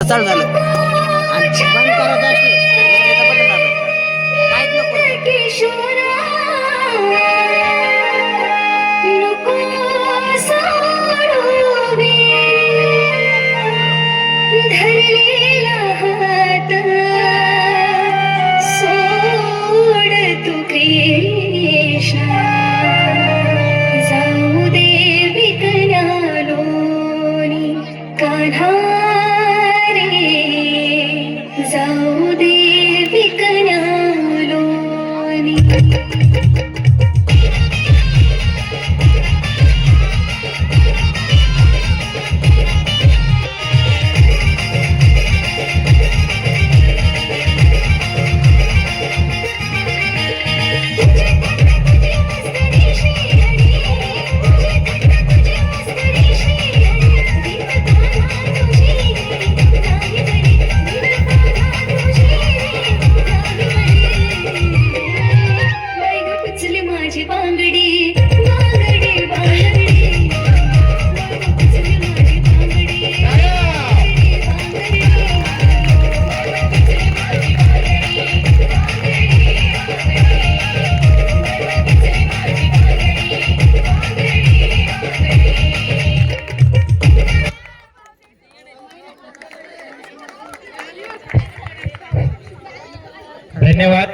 चालू झालं आणि बंद करायचं असलं तर बटन दाबायचं. काहीच नको करू. किशोरा नको सोडू बे धरलेला हात सोड तू कृष्णा जाऊ दे विकल्यालोनी कान्हा रे जाऊ दे विकल्यालोनी. माझी बांगडी